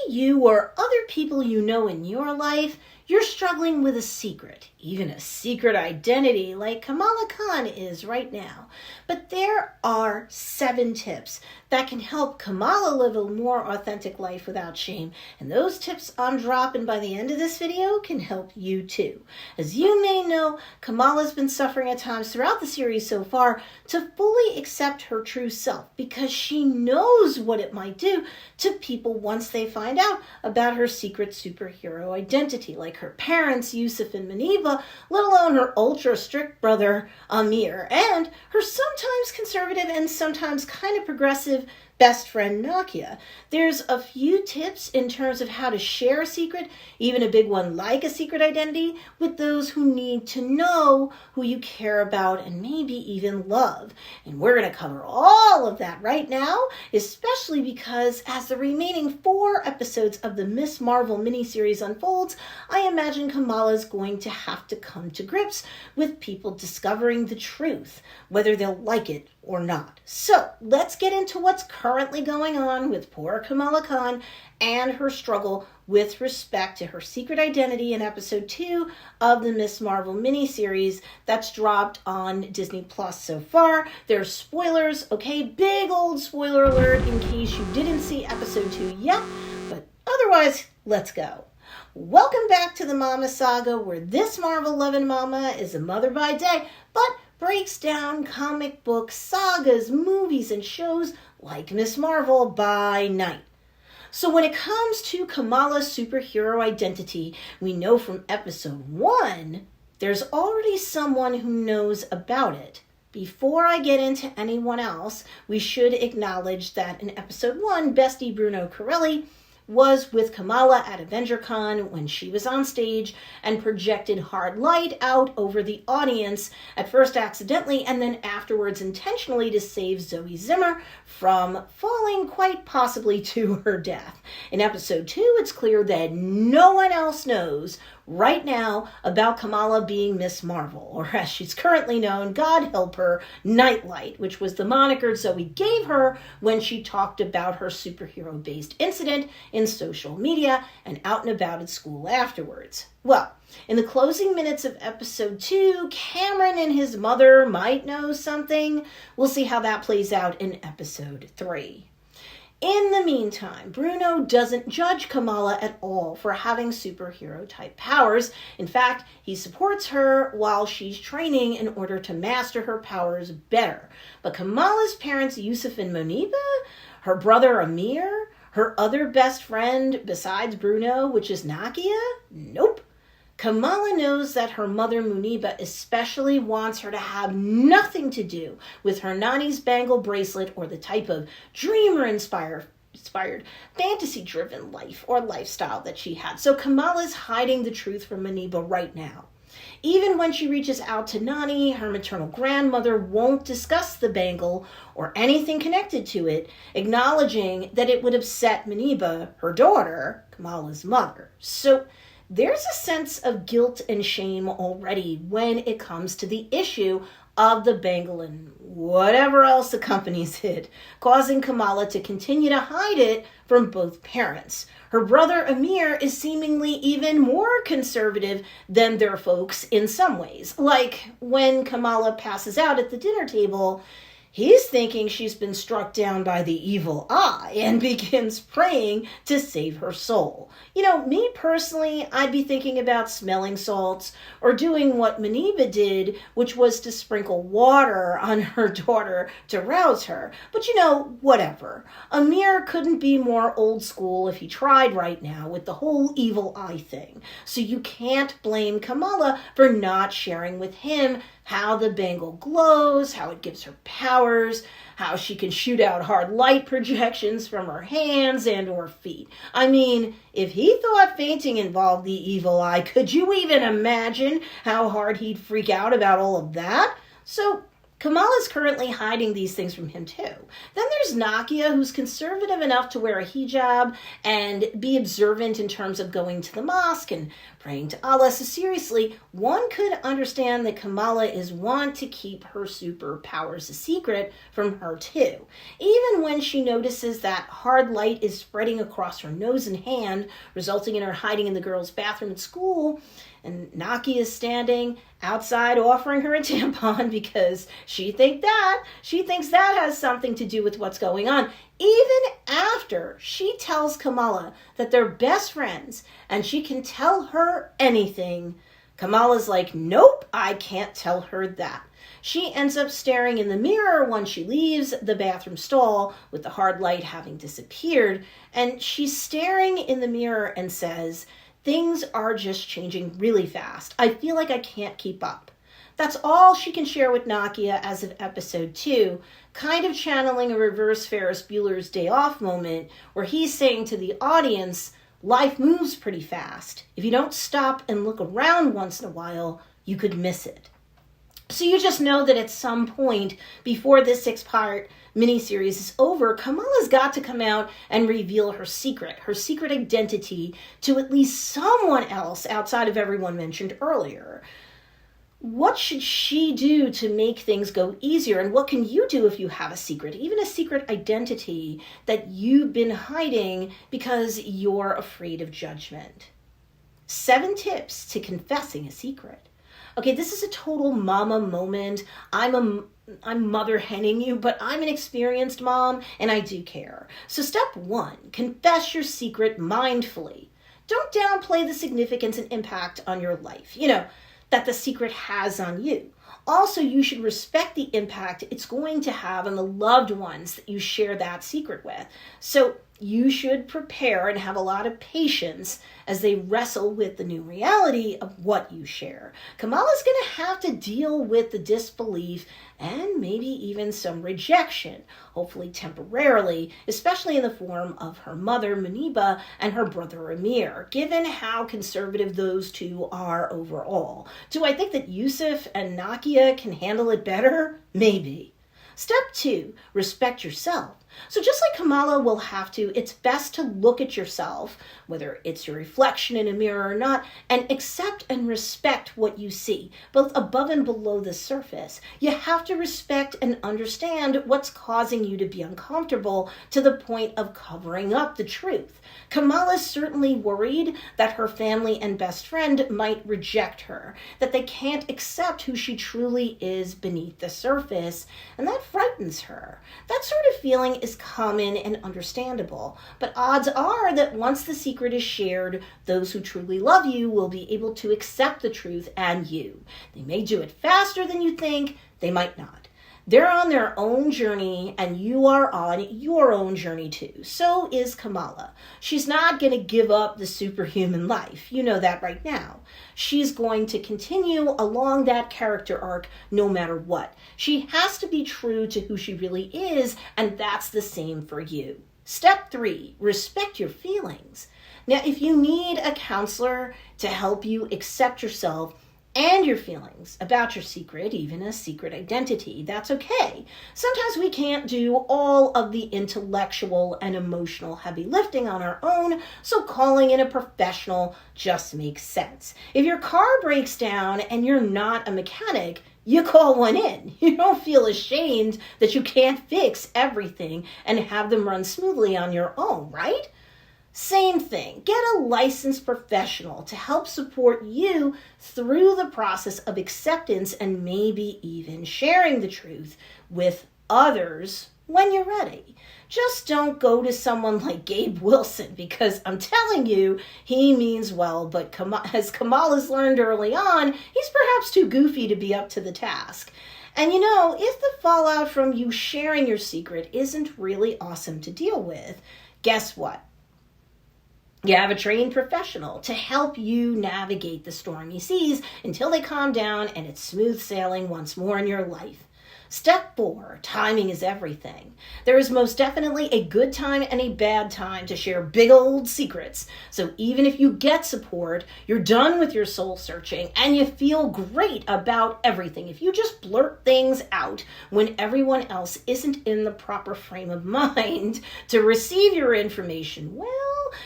you or other people you know in your life, you're struggling with a secret, even a secret identity like Kamala Khan is right now. But there are 7 tips that can help Kamala live a more authentic life without shame. And those tips I'm dropping by the end of this video can help you too. As you may know, Kamala's been suffering at times throughout the series so far to fully accept her true self because she knows what it might do to people once they find out about her secret superhero identity, like her parents, Yusuf and Muneeba, let alone her ultra-strict brother, Amir, and her sometimes conservative and sometimes kind of progressive best friend, Nakia. There's a few tips in terms of how to share a secret, even a big one like a secret identity, with those who need to know, who you care about, and maybe even love. And we're going to cover all of that right now, especially because as the remaining 4 episodes of the Ms. Marvel miniseries unfolds, I imagine Kamala's going to have to come to grips with people discovering the truth, whether they'll like it or not. So let's get into what's currently going on with poor Kamala Khan and her struggle with respect to her secret identity in episode 2 of the Ms. Marvel miniseries that's dropped on Disney Plus so far. There's spoilers, okay? Big old spoiler alert in case you didn't see episode 2 yet, but otherwise, let's go. Welcome back to the Mama Saga, where this Marvel-loving mama is a mother by day, but breaks down comic books, sagas, movies, and shows like Ms. Marvel by night. So when it comes to Kamala's superhero identity, we know from episode 1, there's already someone who knows about it. Before I get into anyone else, we should acknowledge that in episode 1, bestie Bruno Corelli was with Kamala at AvengerCon when she was on stage and projected hard light out over the audience, at first accidentally and then afterwards intentionally, to save Zoe Zimmer from falling quite possibly to her death. In episode 2, it's clear that no one else knows right now about Kamala being Ms. Marvel, or as she's currently known, God help her, Nightlight, which was the moniker Zoe gave her when she talked about her superhero-based incident in social media and out and about at school afterwards. Well, in the closing minutes of episode 2, Cameron and his mother might know something. We'll see how that plays out in episode 3. In the meantime, Bruno doesn't judge Kamala at all for having superhero-type powers. In fact, he supports her while she's training in order to master her powers better. But Kamala's parents, Yusuf and Muneeba, her brother Amir, her other best friend besides Bruno, which is Nakia? Nope. Kamala knows that her mother, Muneeba, especially wants her to have nothing to do with her Nani's bangle bracelet or the type of dreamer-inspired, fantasy-driven life or lifestyle that she had. So Kamala's hiding the truth from Muneeba right now. Even when she reaches out to Nani, her maternal grandmother won't discuss the bangle or anything connected to it, acknowledging that it would upset Muneeba, her daughter, Kamala's mother. So there's a sense of guilt and shame already when it comes to the issue of the bangle and whatever else accompanies it, causing Kamala to continue to hide it from both parents. Her brother Amir is seemingly even more conservative than their folks in some ways. Like when Kamala passes out at the dinner table, he's thinking she's been struck down by the evil eye and begins praying to save her soul. You know, me personally, I'd be thinking about smelling salts or doing what Muneeba did, which was to sprinkle water on her daughter to rouse her. But you know, whatever. Amir couldn't be more old school if he tried right now with the whole evil eye thing. So you can't blame Kamala for not sharing with him how the bangle glows, how it gives her powers, how she can shoot out hard light projections from her hands and or feet. I mean, if he thought fainting involved the evil eye, could you even imagine how hard he'd freak out about all of that? So Kamala's currently hiding these things from him too. Then there's Nakia, who's conservative enough to wear a hijab and be observant in terms of going to the mosque and praying to Allah. So seriously, one could understand that Kamala is one to keep her superpowers a secret from her too. Even when she notices that hard light is spreading across her nose and hand, resulting in her hiding in the girls' bathroom at school, and Nakia is standing outside offering her a tampon because she thinks that has something to do with what's going on. Even after she tells Kamala that they're best friends and she can tell her anything, Kamala's like, nope, I can't tell her that. She ends up staring in the mirror when she leaves the bathroom stall with the hard light having disappeared, and she's staring in the mirror and says, things are just changing really fast. I feel like I can't keep up. That's all she can share with Nakia as of episode 2, kind of channeling a reverse Ferris Bueller's Day Off moment where he's saying to the audience, life moves pretty fast. If you don't stop and look around once in a while, you could miss it. So you just know that at some point before this 6-part miniseries is over, Kamala's got to come out and reveal her secret identity to at least someone else outside of everyone mentioned earlier. What should she do to make things go easier? And what can you do if you have a secret, even a secret identity that you've been hiding because you're afraid of judgment? 7 tips to confessing a secret. Okay, this is a total mama moment. I'm mother henning you, but I'm an experienced mom and I do care. So step 1, confess your secret mindfully. Don't downplay the significance and impact on your life, that the secret has on you. Also, you should respect the impact it's going to have on the loved ones that you share that secret with. So you should prepare and have a lot of patience as they wrestle with the new reality of what you share. Kamala's going to have to deal with the disbelief and maybe even some rejection, hopefully temporarily, especially in the form of her mother, Muniba, and her brother, Amir, given how conservative those two are overall. Do I think that Yusuf and Nakia can handle it better? Maybe. Step 2, respect yourself. So just like Kamala will have to, it's best to look at yourself, whether it's your reflection in a mirror or not, and accept and respect what you see, both above and below the surface. You have to respect and understand what's causing you to be uncomfortable to the point of covering up the truth. Kamala's certainly worried that her family and best friend might reject her, that they can't accept who she truly is beneath the surface, and that frightens her. That sort of feeling is common and understandable, but odds are that once the secret is shared, those who truly love you will be able to accept the truth and you. They may do it faster than you think, they might not. They're on their own journey and you are on your own journey too. So is Kamala. She's not going to give up the superhuman life. You know that right now. She's going to continue along that character arc no matter what. She has to be true to who she really is, and that's the same for you. Step 3, respect your feelings. Now, if you need a counselor to help you accept yourself and your feelings about your secret, even a secret identity, that's okay. Sometimes we can't do all of the intellectual and emotional heavy lifting on our own, so calling in a professional just makes sense. If your car breaks down and you're not a mechanic, you call one in. You don't feel ashamed that you can't fix everything and have them run smoothly on your own, right? Same thing, get a licensed professional to help support you through the process of acceptance and maybe even sharing the truth with others when you're ready. Just don't go to someone like Gabe Wilson, because I'm telling you, he means well, but as Kamala's learned early on, he's perhaps too goofy to be up to the task. And if the fallout from you sharing your secret isn't really awesome to deal with, guess what? You have a trained professional to help you navigate the stormy seas until they calm down and it's smooth sailing once more in your life. Step 4, timing is everything. There is most definitely a good time and a bad time to share big old secrets. So even if you get support, you're done with your soul searching, and you feel great about everything. If you just blurt things out when everyone else isn't in the proper frame of mind to receive your information, well,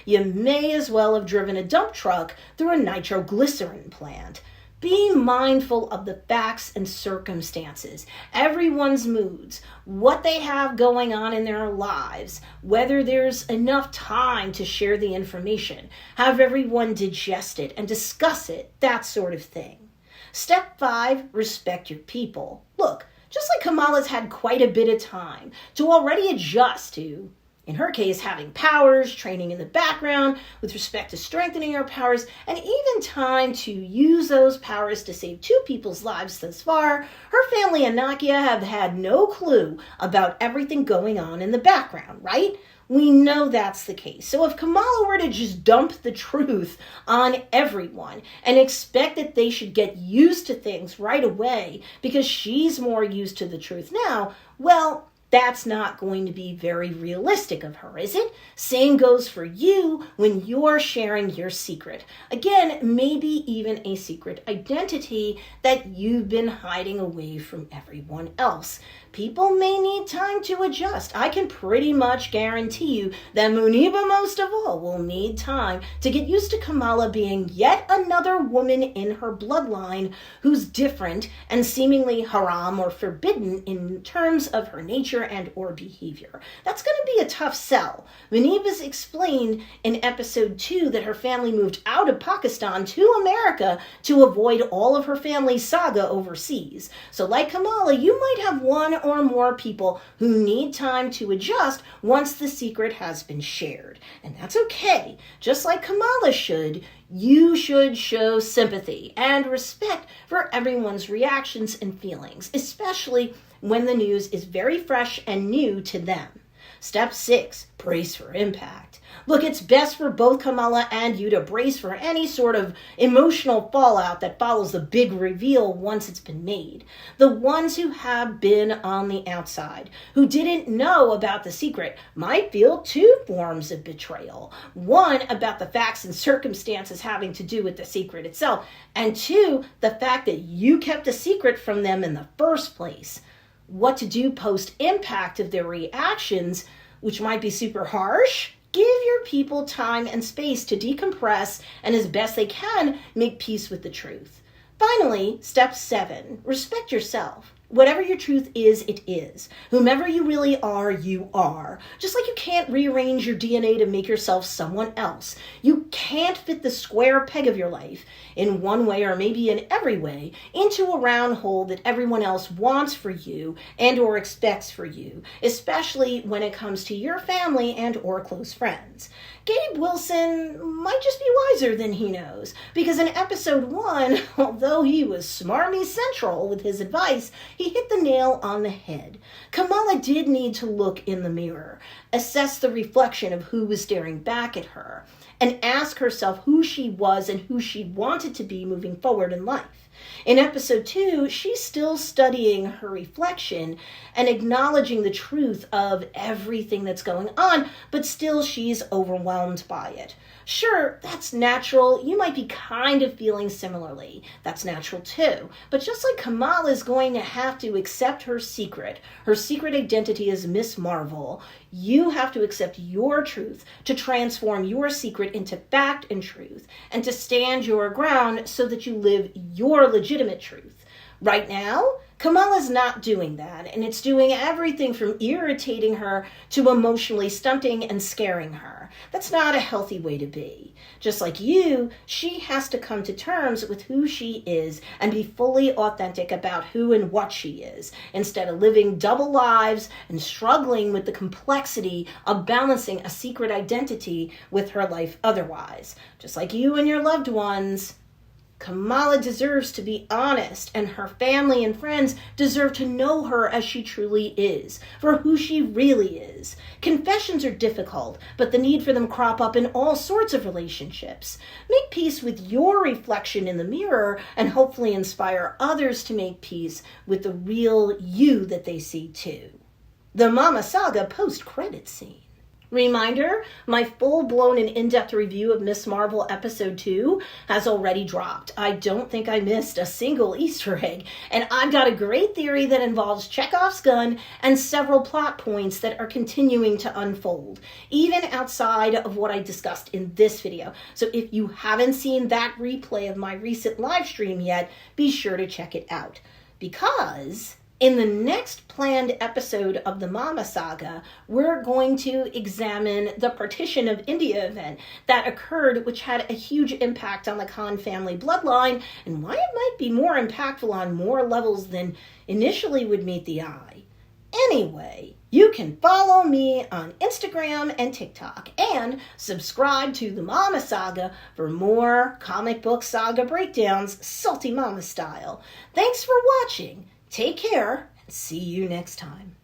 you may as well have driven a dump truck through a nitroglycerin plant. Be mindful of the facts and circumstances, everyone's moods, what they have going on in their lives, whether there's enough time to share the information, have everyone digest it and discuss it, that sort of thing. Step 5, respect your people. Look, just like Kamala's had quite a bit of time to already adjust to, in her case, having powers, training in the background with respect to strengthening her powers, and even time to use those powers to save 2 people's lives thus far, her family and Nakia have had no clue about everything going on in the background, right? We know that's the case. So if Kamala were to just dump the truth on everyone and expect that they should get used to things right away because she's more used to the truth now, well, that's not going to be very realistic of her, is it? Same goes for you when you're sharing your secret. Again, maybe even a secret identity that you've been hiding away from everyone else. People may need time to adjust. I can pretty much guarantee you that Muniba, most of all, will need time to get used to Kamala being yet another woman in her bloodline who's different and seemingly haram or forbidden in terms of her nature and or behavior. That's going to be a tough sell. Muniba's explained in episode 2 that her family moved out of Pakistan to America to avoid all of her family's saga overseas. So like Kamala, you might have one or more people who need time to adjust once the secret has been shared. And that's okay. Just like Kamala should, you should show sympathy and respect for everyone's reactions and feelings, especially when the news is very fresh and new to them. Step 6, brace for impact. Look, it's best for both Kamala and you to brace for any sort of emotional fallout that follows the big reveal once it's been made. The ones who have been on the outside, who didn't know about the secret, might feel 2 forms of betrayal. 1, about the facts and circumstances having to do with the secret itself, and 2, the fact that you kept a secret from them in the first place. What to do post-impact of their reactions, which might be super harsh? Give your people time and space to decompress and, as best they can, make peace with the truth. Finally, step 7, respect yourself. Whatever your truth is, it is. Whomever you really are, you are. Just like you can't rearrange your DNA to make yourself someone else. You can't fit the square peg of your life in one way or maybe in every way into a round hole that everyone else wants for you and or expects for you, especially when it comes to your family and or close friends. Gabe Wilson might just be wiser than he knows, because in episode 1, although he was smarmy central with his advice, he hit the nail on the head. Kamala did need to look in the mirror, assess the reflection of who was staring back at her, and ask herself who she was and who she wanted to be moving forward in life. In episode 2, she's still studying her reflection and acknowledging the truth of everything that's going on, but still she's overwhelmed by it. Sure, that's natural. You might be kind of feeling similarly. That's natural too. But just like Kamala is going to have to accept her secret identity as Miss Marvel, you have to accept your truth to transform your secret into fact and truth, and to stand your ground so that you live your legitimate truth. Right now, Kamala's not doing that, and it's doing everything from irritating her to emotionally stunting and scaring her. That's not a healthy way to be. Just like you, she has to come to terms with who she is and be fully authentic about who and what she is, instead of living double lives and struggling with the complexity of balancing a secret identity with her life otherwise. Just like you and your loved ones. Kamala deserves to be honest, and her family and friends deserve to know her as she truly is, for who she really is. Confessions are difficult, but the need for them crop up in all sorts of relationships. Make peace with your reflection in the mirror and hopefully inspire others to make peace with the real you that they see too. The Mama Saga post-credit scene. Reminder, my full-blown and in-depth review of Ms. Marvel Episode 2 has already dropped. I don't think I missed a single Easter egg, and I've got a great theory that involves Chekhov's gun and several plot points that are continuing to unfold, even outside of what I discussed in this video. So if you haven't seen that replay of my recent live stream yet, be sure to check it out. Because in the next planned episode of the Mama Saga, we're going to examine the Partition of India event that occurred, which had a huge impact on the Khan family bloodline, and why it might be more impactful on more levels than initially would meet the eye. Anyway, you can follow me on Instagram and TikTok, and subscribe to the Mama Saga for more comic book saga breakdowns, Salty Mama style. Thanks for watching. Take care, and see you next time.